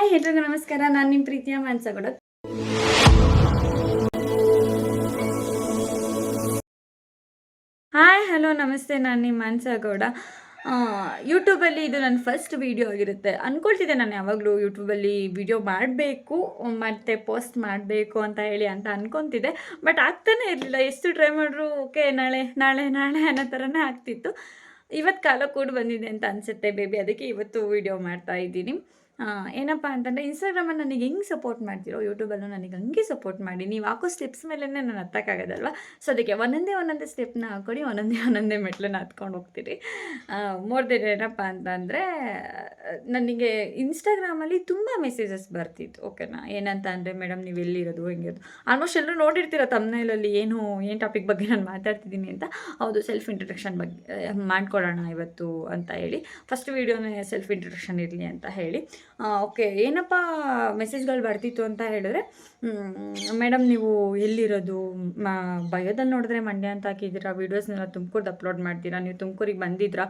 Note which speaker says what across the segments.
Speaker 1: Hi ಎಲ್ರಿಗೂ ನಮಸ್ಕಾರ. ನಾನು ನಿಮ್ಮ ಪ್ರೀತಿಯ ಮಾನ್ಸಗೌಡ. ಹಾಯ್ ಹಲೋ ನಮಸ್ತೆ, ನಾನು ನಿಮ್ಮ ಮಾನ್ಸಗೌಡ. ಯೂಟ್ಯೂಬಲ್ಲಿ ಇದು ನನ್ನ ಫಸ್ಟ್ ವೀಡಿಯೋ ಆಗಿರುತ್ತೆ ಅಂದ್ಕೊಳ್ತಿದ್ದೆ. ನಾನು ಯಾವಾಗಲೂ ಯೂಟ್ಯೂಬಲ್ಲಿ ವಿಡಿಯೋ ಮಾಡಬೇಕು ಮತ್ತು ಪೋಸ್ಟ್ ಮಾಡಬೇಕು ಅಂತ ಅಂದ್ಕೊತಿದ್ದೆ. ಬಟ್ ಆಗ್ತಾನೆ ಇರಲಿಲ್ಲ. ಎಷ್ಟು ಟ್ರೈ ಮಾಡಿದ್ರು ಓಕೆ ನಾಳೆ ನಾಳೆ ನಾಳೆ ಅನ್ನೋ ಥರನೇ ಆಗ್ತಿತ್ತು. ಇವತ್ತು ಕಾಲ ಕೂಡ ಬಂದಿದೆ ಅಂತ ಅನಿಸುತ್ತೆ ಬೇಬಿ. ಅದಕ್ಕೆ ಇವತ್ತು ವೀಡಿಯೋ ಮಾಡ್ತಾ ಇದ್ದೀನಿ. ಏನಪ್ಪ ಅಂತಂದರೆ, ಇನ್ಸ್ಟಾಗ್ರಾಮಲ್ಲಿ ನನಗೆ ಹೆಂಗೆ ಸಪೋರ್ಟ್ ಮಾಡ್ತೀರೋ ಯೂಟ್ಯೂಬಲ್ಲೂ ನನಗೆ ಹಂಗೆ ಸಪೋರ್ಟ್ ಮಾಡಿ. ನೀವು ಹಾಕೋ ಸ್ಟೆಪ್ಸ್ ಮೇಲೇ ನಾನು ಹತ್ತಕ್ಕಾಗೋದಲ್ವ. ಸೊ ಅದಕ್ಕೆ ಒಂದೊಂದೇ ಸ್ಟೆಪ್ನ ಹಾಕ್ಕೊಡಿ, ಒಂದೊಂದೇ ಮೆಟ್ಲನ್ನ ಹತ್ಕೊಂಡು ಹೋಗ್ತೀರಿ. ಮೋರ್ ದೆನ್ ಏನಪ್ಪ ಅಂತಂದರೆ, ನನಗೆ ಇನ್ಸ್ಟಾಗ್ರಾಮಲ್ಲಿ ತುಂಬ ಮೆಸೇಜಸ್ ಬರ್ತಿತ್ತು. ಓಕೆನಾ, ಏನಂತ ಅಂದರೆ, ಮೇಡಮ್ ನೀವು ಎಲ್ಲಿರೋದು, ಹೆಂಗಿರೋದು. ಆಲ್ಮೋಸ್ಟ್ ಎಲ್ಲರೂ ನೋಡಿರ್ತೀರ ತಮ್ನೇಲಲ್ಲಿ ಏನು ಟಾಪಿಕ್ ಬಗ್ಗೆ ನಾನು ಮಾತಾಡ್ತಿದ್ದೀನಿ ಅಂತ. ಹೌದು, ಸೆಲ್ಫ್ ಇಂಟ್ರಡಕ್ಷನ್ ಬಗ್ಗೆ ಮಾಡ್ಕೊಳ್ಳೋಣ ಇವತ್ತು ಅಂತ ಹೇಳಿ. ಫಸ್ಟ್ ವೀಡಿಯೋನೇ ಸೆಲ್ಫ್ ಇಂಟ್ರಡಕ್ಷನ್ ಇರಲಿ ಅಂತ ಹೇಳಿ. ಓಕೆ, ಏನಪ್ಪ ಮೆಸೇಜ್ಗಳು ಬರ್ತಿತ್ತು ಅಂತ ಹೇಳಿದ್ರೆ, ಮೇಡಮ್ ನೀವು ಎಲ್ಲಿರೋದು, ಬಯೋದಲ್ಲಿ ನೋಡಿದ್ರೆ ಮಂಡ್ಯ ಅಂತ ಹಾಕಿದ್ದೀರಾ, ವೀಡಿಯೋಸ್ನೆಲ್ಲ ತುಮಕೂರ್ದು ಅಪ್ಲೋಡ್ ಮಾಡ್ತೀರಾ, ನೀವು ತುಮಕೂರಿಗೆ ಬಂದಿದ್ರಾ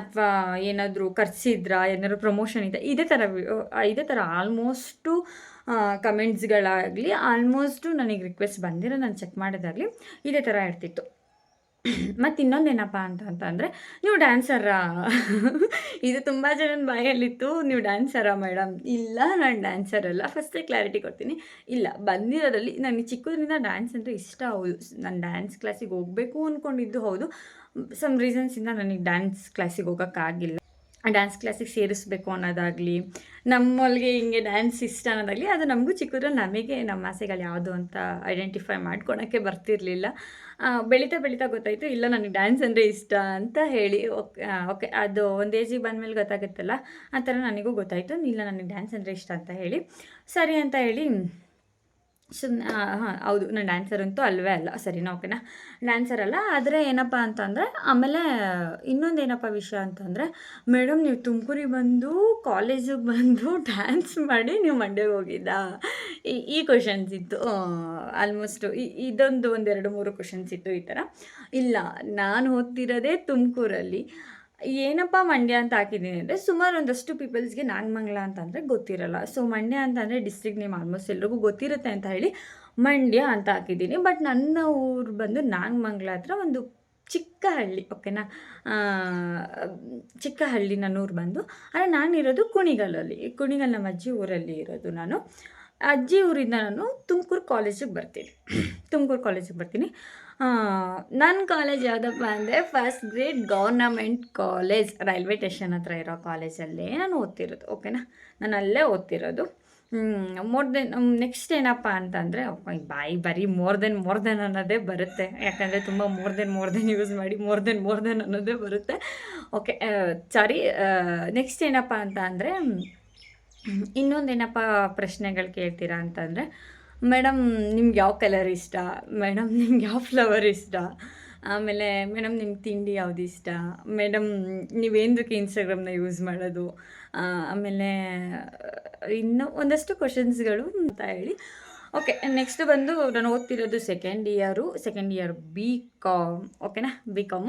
Speaker 1: ಅಥವಾ ಏನಾದರೂ ಕರ್ಸಿದ್ರಾ, ಏನಾದರೂ ಪ್ರಮೋಷನ್ ಇದೆ, ಇದೇ ಥರ ಆಲ್ಮೋಸ್ಟು ಕಮೆಂಟ್ಸ್ಗಳಾಗಲಿ, ಆಲ್ಮೋಸ್ಟು ನನಗೆ ರಿಕ್ವೆಸ್ಟ್ ಬಂದಿರೋ ನಾನು ಚೆಕ್ ಮಾಡೋದಾಗಲಿ ಇದೇ ಥರ ಇರ್ತಿತ್ತು. ಮತ್ತು ಇನ್ನೊಂದೇನಪ್ಪ ಅಂತಂದರೆ, ನೀವು ಡ್ಯಾನ್ಸರಾ ಇದು ತುಂಬ ಜನನ ಬಾಯಲ್ಲಿತ್ತು. ನೀವು ಡ್ಯಾನ್ಸರಾ ಮೇಡಮ್? ಇಲ್ಲ, ನಾನು ಡ್ಯಾನ್ಸರ್ ಅಲ್ಲ. ಫಸ್ಟೇ ಕ್ಲಾರಿಟಿ ಕೊಡ್ತೀನಿ. ಇಲ್ಲ, ಬಂದಿರೋದ್ರಲ್ಲಿ ನನಗೆ ಚಿಕ್ಕದ್ರಿಂದ ಡ್ಯಾನ್ಸ್ ಅಂದರೆ ಇಷ್ಟ. ಹೌದು, ನಾನು ಡ್ಯಾನ್ಸ್ ಕ್ಲಾಸಿಗೆ ಹೋಗಬೇಕು ಅಂದ್ಕೊಂಡಿದ್ದು ಹೌದು. ಸಮ್ ರೀಸನ್ಸಿಂದ ನನಗೆ ಡ್ಯಾನ್ಸ್ ಕ್ಲಾಸಿಗೆ ಹೋಗೋಕ್ಕಾಗಿಲ್ಲ. ಡ್ಯಾನ್ಸ್ ಕ್ಲಾಸಿಗೆ ಸೇರಿಸ್ಬೇಕು ಅನ್ನೋದಾಗಲಿ, ನಮ್ಮೊಳಗೆ ಹಿಂಗೆ ಡ್ಯಾನ್ಸ್ ಇಷ್ಟ ಅನ್ನೋದಾಗಲಿ, ಅದು ನಮಗೂ ಚಿಕ್ಕದ್ರಲ್ಲಿ ನಮಗೆ ನಮ್ಮ ಆಸೆಗಳು ಯಾವುದು ಅಂತ ಐಡೆಂಟಿಫೈ ಮಾಡ್ಕೊಳಕ್ಕೆ ಬರ್ತಿರಲಿಲ್ಲ. ಬೆಳೀತಾ ಗೊತ್ತಾಯಿತು, ಇಲ್ಲ ನನಗೆ ಡ್ಯಾನ್ಸ್ ಅಂದರೆ ಇಷ್ಟ ಅಂತ ಹೇಳಿ. ಓಕೆ, ಅದು ಒಂದು ಏಜಿಗೆ ಬಂದಮೇಲೆ ಗೊತ್ತಾಗುತ್ತಲ್ಲ, ಆ ಥರ ನನಗೂ ಗೊತ್ತಾಯಿತು, ಇಲ್ಲ ನನಗೆ ಡ್ಯಾನ್ಸ್ ಅಂದರೆ ಇಷ್ಟ ಅಂತ ಹೇಳಿ. ಸರಿ ಅಂತ ಹೇಳಿ ಹೌದು, ನಾನು ಡ್ಯಾನ್ಸರ್ ಅಂತೂ ಅಲ್ವೇ ಅಲ್ಲ. ಸರಿನಾ, ಓಕೆನಾ, ಡ್ಯಾನ್ಸರ್ ಅಲ್ಲ. ಆದರೆ ಏನಪ್ಪ ಅಂತಂದರೆ, ಆಮೇಲೆ ಇನ್ನೊಂದೇನಪ್ಪ ವಿಷಯ ಅಂತಂದರೆ, ಮೇಡಮ್ ನೀವು ತುಮಕೂರಿಗೆ ಬಂದು ಕಾಲೇಜಿಗೆ ಬಂದು ಡ್ಯಾನ್ಸ್ ಮಾಡಿ ನೀವು ಮಂಡ್ಯಗೆ ಹೋಗಿದ್ದಾ? ಈ ಕ್ವಶನ್ಸ್ ಇತ್ತು ಆಲ್ಮೋಸ್ಟು. ಇದೊಂದು 2-3 ಕ್ವಶನ್ಸ್ ಇತ್ತು ಈ ಥರ. ಇಲ್ಲ, ನಾನು ಓದ್ತಿರೋದೇ ತುಮಕೂರಲ್ಲಿ. ಏನಪ್ಪ ಮಂಡ್ಯ ಅಂತ ಹಾಕಿದ್ದೀನಿ ಅಂದರೆ, ಸುಮಾರು ಒಂದಷ್ಟು ಪೀಪಲ್ಸ್ಗೆ ನಾಗಮಂಗಲ ಅಂತಂದರೆ ಗೊತ್ತಿರಲ್ಲ. ಸೊ ಮಂಡ್ಯ ಅಂತಂದರೆ ಡಿಸ್ಟ್ರಿಕ್ಟ್ ನೇಮ್ ಆಲ್ಮೋಸ್ಟ್ ಎಲ್ರಿಗೂ ಗೊತ್ತಿರುತ್ತೆ ಅಂತ ಹೇಳಿ ಮಂಡ್ಯ ಅಂತ ಹಾಕಿದ್ದೀನಿ. ಬಟ್ ನನ್ನ ಊರು ಬಂದು ನಾಗಮಂಗಲ ಹತ್ರ ಒಂದು ಚಿಕ್ಕ ಹಳ್ಳಿ. ಓಕೆನಾ, ಚಿಕ್ಕ ಹಳ್ಳಿ ನನ್ನ ಊರು ಬಂದು. ಆದರೆ ನಾನಿರೋದು ಕುಣಿಗಲಲ್ಲಿ. ಕುಣಿಗಲ್ ನಮ್ಮ ಅಜ್ಜಿ ಊರಲ್ಲಿ ಇರೋದು ನಾನು. ಅಜ್ಜಿ ಊರಿಂದ ನಾನು ತುಮಕೂರು ಕಾಲೇಜಿಗೆ ಬರ್ತೀನಿ. ನನ್ನ ಕಾಲೇಜ್ ಯಾವುದಪ್ಪ ಅಂದರೆ, first grade government college, railway station ಹತ್ರ ಇರೋ ಕಾಲೇಜಲ್ಲೇ ನಾನು ಓದ್ತಿರೋದು. ಓಕೆನಾ, ನಾನು ಅಲ್ಲೇ ಓದ್ತಿರೋದು. ಮೋರ್ ದೆನ್ ನೆಕ್ಸ್ಟ್ ಏನಪ್ಪ ಅಂತಂದರೆ, ಬರೀ ಮೋರ್ ದೆನ್ ಅನ್ನೋದೇ ಬರುತ್ತೆ. ಯಾಕಂದರೆ ತುಂಬ ಮೋರ್ ದೆನ್ ಯೂಸ್ ಮಾಡಿ ಮೋರ್ ದೆನ್ ಅನ್ನೋದೇ ಬರುತ್ತೆ. ಓಕೆ, ಸಾರಿ. ನೆಕ್ಸ್ಟ್ ಏನಪ್ಪ ಅಂತ ಅಂದರೆ, ಇನ್ನೊಂದೇನಪ್ಪ ಪ್ರಶ್ನೆಗಳು ಕೇಳ್ತೀರಾ ಅಂತಂದರೆ, ಮೇಡಮ್ ನಿಮ್ಗೆ ಯಾವ ಕಲರ್ ಇಷ್ಟ, ಮೇಡಮ್ ನಿಮ್ಗೆ ಯಾವ ಫ್ಲವರ್ ಇಷ್ಟ, ಆಮೇಲೆ ಮೇಡಮ್ ನಿಮ್ಗೆ ತಿಂಡಿ ಯಾವುದು ಇಷ್ಟ, ಮೇಡಮ್ ನೀವೇಂದಕ್ಕೆ ಇನ್ಸ್ಟಾಗ್ರಾಮ್ನ ಯೂಸ್ ಮಾಡೋದು, ಆಮೇಲೆ ಇನ್ನೂ ಒಂದಷ್ಟು ಕ್ವಶನ್ಸ್ಗಳು ಅಂತ ಹೇಳಿ. ಓಕೆ, ನೆಕ್ಸ್ಟ್ ಬಂದು ನಾನು ಓದ್ತಿರೋದು ಸೆಕೆಂಡ್ ಇಯರ್ BCom. ಓಕೆನಾ, BCom.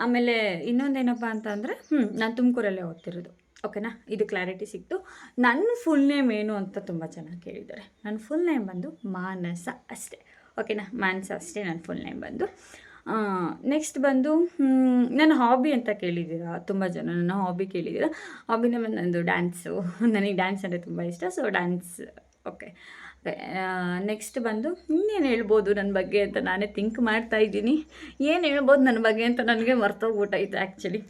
Speaker 1: ಆಮೇಲೆ ಇನ್ನೊಂದೇನಪ್ಪ ಅಂತಂದರೆ, ನಾನು ತುಮಕೂರಲ್ಲೇ ಓದ್ತಿರೋದು. ಓಕೆನಾ, ಇದು ಕ್ಲಾರಿಟಿ ಸಿಕ್ತು. ನನ್ನ ಫುಲ್ ನೇಮ್ ಏನು ಅಂತ ತುಂಬ ಚೆನ್ನಾಗಿ ಕೇಳಿದ್ದಾರೆ. ನನ್ನ ಫುಲ್ ನೇಮ್ ಬಂದು ಮಾನಸ ಅಷ್ಟೇ. ಓಕೆನಾ, ಮಾನಸ ಅಷ್ಟೇ ನನ್ನ ಫುಲ್ ನೇಮ್ ಬಂದು. ನೆಕ್ಸ್ಟ್ ಬಂದು ನನ್ನ ಹಾಬಿ ಅಂತ ಕೇಳಿದ್ದೀರಾ ತುಂಬ ಜನ. ನನ್ನ ಹಾಬಿ ಕೇಳಿದ್ದೀರಾ. ಹಾಬಿನೇ ಬಂದು ನಂದು ಡ್ಯಾನ್ಸು. ನನಗೆ ಡ್ಯಾನ್ಸ್ ಅಂದರೆ ತುಂಬ ಇಷ್ಟ. So dance. ಓಕೆ, ನೆಕ್ಸ್ಟ್ ಬಂದು ಇನ್ನೇನು ಹೇಳ್ಬೋದು ನನ್ನ ಬಗ್ಗೆ ಅಂತ ನಾನೇ ಥಿಂಕ್ ಮಾಡ್ತಾಯಿದ್ದೀನಿ. ಏನು ಹೇಳ್ಬೋದು ನನ್ನ ಬಗ್ಗೆ ಅಂತ ನನಗೆ ಮರ್ತೋಗ್ಬಿಟ್ಟೈತೆ ಆ್ಯಕ್ಚುಲಿ.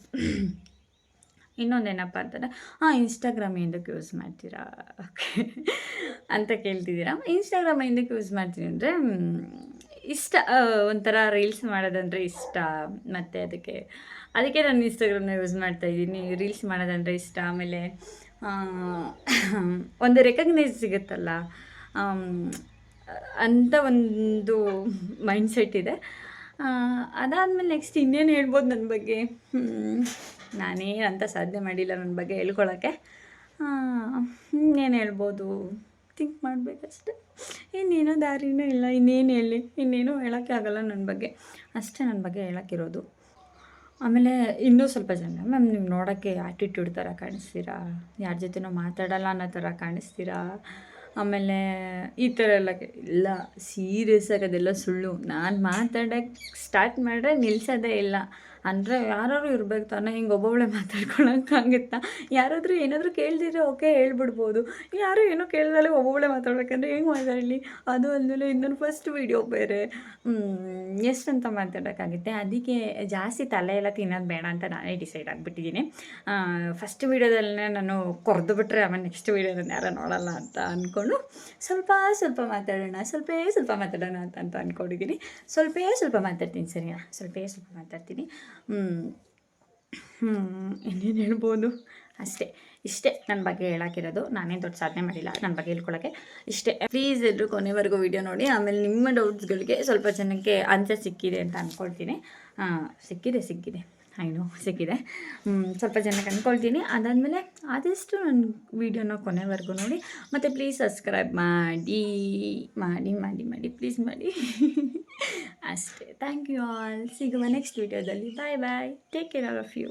Speaker 1: ಇನ್ನೊಂದೇನಪ್ಪ ಅಂತಂದರೆ, ಇನ್ಸ್ಟಾಗ್ರಾಮ್ ಏನಕ್ಕೆ ಯೂಸ್ ಮಾಡ್ತೀರಾ ಓಕೆ ಅಂತ ಕೇಳ್ತಿದ್ದೀರಾ. ಇನ್ಸ್ಟಾಗ್ರಾಮ್ ಏನಕ್ಕೆ ಯೂಸ್ ಮಾಡ್ತೀನಿ ಅಂದರೆ, ಇಷ್ಟ, ಒಂಥರ ರೀಲ್ಸ್ ಮಾಡೋದಂದರೆ ಇಷ್ಟ. ಮತ್ತು ಅದಕ್ಕೆ ನಾನು ಇನ್ಸ್ಟಾಗ್ರಾಮ್ನ ಯೂಸ್ ಮಾಡ್ತಾಯಿದ್ದೀನಿ. ರೀಲ್ಸ್ ಮಾಡೋದಂದರೆ ಇಷ್ಟ. ಆಮೇಲೆ ಒಂದು ರೆಕಗ್ನೈಸ್ ಸಿಗುತ್ತಲ್ಲ ಅಂತ ಒಂದು ಮೈಂಡ್ಸೆಟ್ ಇದೆ. ಅದಾದಮೇಲೆ ನೆಕ್ಸ್ಟ್ ಇನ್ನೇನು ಹೇಳ್ಬೋದು ನನ್ನ ಬಗ್ಗೆ. ನಾನೇನಂತ ಸಾಧನೆ ಮಾಡಿಲ್ಲ ನನ್ನ ಬಗ್ಗೆ ಹೇಳ್ಕೊಳಕ್ಕೆ. ಇನ್ನೇನು ಹೇಳ್ಬೋದು, ಥಿಂಕ್ ಮಾಡಬೇಕಷ್ಟೆ. ಇನ್ನೇನೋ ದಾರಿನೇ ಇಲ್ಲ. ಇನ್ನೇನು ಹೇಳಿ, ಇನ್ನೇನು ಹೇಳೋಕ್ಕೆ ಆಗೋಲ್ಲ ನನ್ನ ಬಗ್ಗೆ. ಅಷ್ಟೇ ನನ್ನ ಬಗ್ಗೆ ಹೇಳೋಕ್ಕಿರೋದು. ಆಮೇಲೆ ಇನ್ನೂ ಸ್ವಲ್ಪ ಜನ ಮ್ಯಾಮ್ ನೀವು ನೋಡೋಕ್ಕೆ ಆ್ಯಟಿಟ್ಯೂಡ್ ಥರ ಕಾಣಿಸ್ತೀರಾ, ಯಾರ ಜೊತೆನೂ ಮಾತಾಡಲ್ಲ ಅನ್ನೋ ಥರ ಕಾಣಿಸ್ತೀರಾ, ಆಮೇಲೆ ಈ ಥರ ಎಲ್ಲ ಇಲ್ಲ ಸೀರಿಯಸ್ಸಾಗಿ ಅದೆಲ್ಲ ಸುಳ್ಳು. ನಾನು ಮಾತಾಡೋಕ್ಕೆ ಸ್ಟಾರ್ಟ್ ಮಾಡಿದ್ರೆ ನಿಲ್ಲಿಸೋದೇ ಇಲ್ಲ. ಅಂದರೆ ಯಾರಾದ್ರು ಇರ್ಬೇಕು ತಾನೇ, ಹಿಂಗೆ ಒಬ್ಬೊಬ್ಬಳೆ ಮಾತಾಡ್ಕೊಳಕ್ಕಾಗುತ್ತಾ? ಯಾರಾದರೂ ಏನಾದರೂ ಕೇಳ್ದಿದ್ರೆ ಓಕೆ ಹೇಳ್ಬಿಡ್ಬೋದು. ಯಾರೂ ಏನೂ ಕೇಳ್ದಲೆ ಒಬ್ಬೊಬ್ಬಳೆ ಮಾತಾಡ್ಬೇಕಂದ್ರೆ ಹೆಂಗೆ ಮಾತಾಡಲಿ? ಅದು ಅಲ್ಲದೆ ಇದು ನನ್ನ ಫಸ್ಟ್ ವೀಡಿಯೋ ಬೇರೆ. ಎಷ್ಟಂತ ಮಾತಾಡೋಕ್ಕಾಗುತ್ತೆ. ಅದಕ್ಕೆ ಜಾಸ್ತಿ ತಲೆ ಎಲ್ಲ ತಿನ್ನೋದು ಬೇಡ ಅಂತ ನಾನೇ ಡಿಸೈಡ್ ಆಗಿಬಿಟ್ಟಿದ್ದೀನಿ. ಫಸ್ಟ್ ವೀಡಿಯೋದಲ್ಲೇ ನಾನು ಕೊರೆದು ಬಿಟ್ಟರೆ ಆಮೇಲೆ ನೆಕ್ಸ್ಟ್ ವೀಡಿಯೋನ ಯಾರೂ ನೋಡೋಲ್ಲ ಅಂತ ಅಂದ್ಕೊಂಡು ಸ್ವಲ್ಪ ಸ್ವಲ್ಪ ಮಾತಾಡೋಣ ಅಂತ ಅಂದ್ಕೊಂಡಿದ್ದೀನಿ. ಸ್ವಲ್ಪ ಮಾತಾಡ್ತೀನಿ, ಸರಿನಾ? ಸ್ವಲ್ಪ ಮಾತಾಡ್ತೀನಿ. ಇನ್ನೇನು ಹೇಳ್ಬೋದು, ಇಷ್ಟೇ ನನ್ನ ಬಗ್ಗೆ ಹೇಳೋಕ್ಕಿರೋದು. ನಾನೇನು ದೊಡ್ಡ ಸಾಧನೆ ಮಾಡಿಲ್ಲ ನನ್ನ ಬಗ್ಗೆ ಹೇಳ್ಕೊಳ್ಳೋಕ್ಕೆ. ಇಷ್ಟೇ. ಪ್ಲೀಸ್ ಎಲ್ಲರೂ ಕೊನೆವರೆಗೂ ವೀಡಿಯೋ ನೋಡಿ. ಆಮೇಲೆ ನಿಮ್ಮ ಡೌಟ್ಸ್ಗಳಿಗೆ ಸ್ವಲ್ಪ ಜನಕ್ಕೆ ಆನ್ಸರ್ ಸಿಕ್ಕಿದೆ ಅಂತ ಅಂದ್ಕೊಳ್ತೀನಿ. ಸಿಕ್ಕಿದೆ ಸಿಕ್ಕಿದೆ. ಸ್ವಲ್ಪ ಜನಕ್ಕೆ ಅಂದ್ಕೊಳ್ತೀನಿ. ಅದಾದಮೇಲೆ ಆದಷ್ಟು ನನ್ನ ವೀಡಿಯೋನ ಕೊನೆವರೆಗೂ ನೋಡಿ. ಮತ್ತು ಪ್ಲೀಸ್ ಸಬ್ಸ್ಕ್ರೈಬ್ ಮಾಡಿ ಪ್ಲೀಸ್ ಮಾಡಿ. ಅಷ್ಟೇ. Thank you all. ಸಿಗುವ ನೆಕ್ಸ್ಟ್ ವೀಡಿಯೋದಲ್ಲಿ. Bye. Take care all of you.